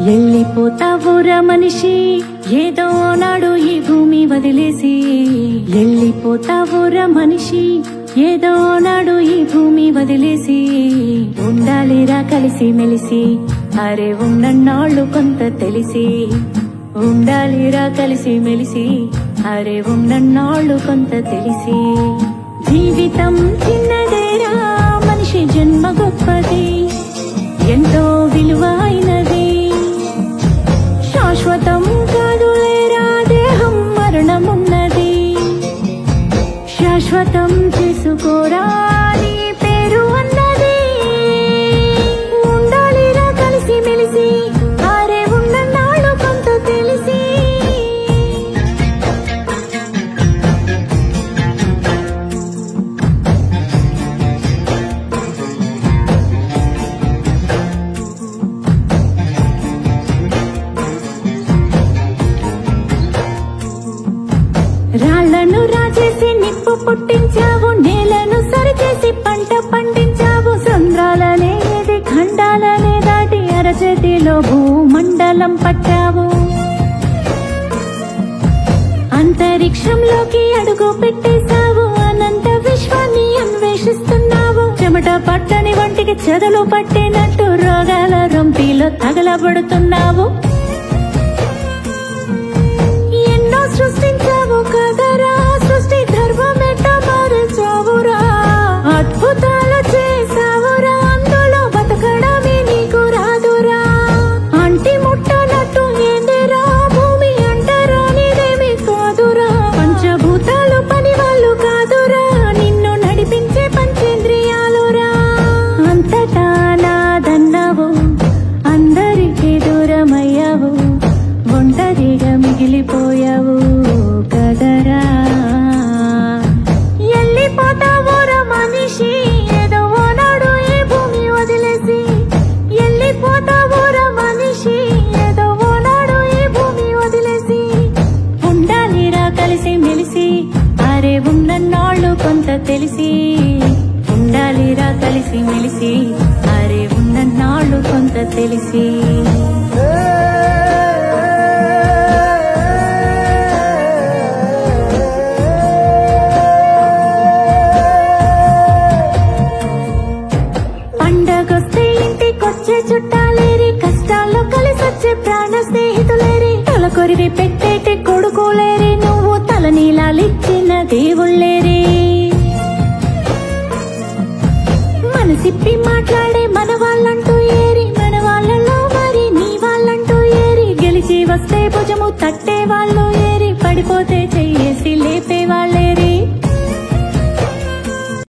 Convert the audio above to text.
ఎల్లిపోతావురా మనిషి ఏదో నాడు ఈ భూమి వదిలేసి ఎల్లిపోతావురా మనిషి ఏదో నాడు ఈ భూమి వదిలేసి ఉండాలిరా కలిసి మెలిసి అరే ఉన్నన్నాళ్ళు కొంత తెలిసి ఉండాలిరా కలిసి మెలిసి అరే ఉన్నన్నాళ్ళు కొంత తెలిసి జీవితం చిన్నదేరా మనిషి జన్మ గొప్పది ఎంతో విలువైనది శాశ్వతం కాదులేరా దేహం మరణమున్నది శాశ్వతం చేసుకోరా నీ పేరు అన్నది ఉండాలిరా కలిసి మెలిసి ఆరే ఉన్న నాళ్ళు కొంత తెలిసి రాళ్లను రాజేసి నిప్పు పుట్టించావు నేలను సరిచేసి పంట పండించావు సంద్రాలనేది ఖండాలనే దాటి అరచేతిలో భూమండలం పట్టావు అంతరిక్షంలోకి అడుగు పెట్టేశావు అనంత విశ్వాన్ని అన్వేషిస్తున్నావు చెమట పట్టని వంటికి చెదలు పట్టినట్టు రోగాల రొంపిలో తగలబడుతున్నావు సృష్టించావు కదరా సృష్టి ధర్మమెట్ట మార్చావురా అద్భుతాలు చేసావురా అందులో బతకడమే నీకు రాదురా అంటి ముట్టనట్టు ఏందిరా భూమి అంటారా నీదేమి కాదురా పంచభూతాలు పని వాళ్ళు కాదురా నిన్ను నడిపించే పంచేంద్రియాలురా అంతటా నాదన్నావు అందరికీ దూరమయ్యావు ఒంటరిగా మిగిలిపోయావు కదరా ఎల్లిపోతావురా మనిషి ఏదో నాడు ఈ భూమి వదిలేసి ఎల్లిపోతావురా మనిషి ఏదో నాడు ఈ భూమి వదిలేసి ఉండాలిరా కలిసి మెలిసి అరే ఉన్నన్నాళ్ళు కొంత తెలిసి ఉండాలిరా కలిసి మెలిసి అరే ఉన్నన్నాళ్ళు కొంత తెలిసి పండగొస్తే చుట్టాలేరి కష్టాల్లో కలిసొచ్చే ప్రాణ స్నేహితులేరి తలకొరివి పెట్టేటి కొడుకులేరి నువ్వు తలనీలాలిచ్చిన దేవుళ్ళేరి మనసిప్పి మాట్లాడే మన వాళ్ళంటూ ఏరి మన వాళ్ళలో మరి నీ వాళ్ళంటూ ఏరి గెలిచి వస్తే భుజము తట్టే వాళ్ళు ఏరి పడిపోతే చెయ్యేసి లేపే వాళ్ళే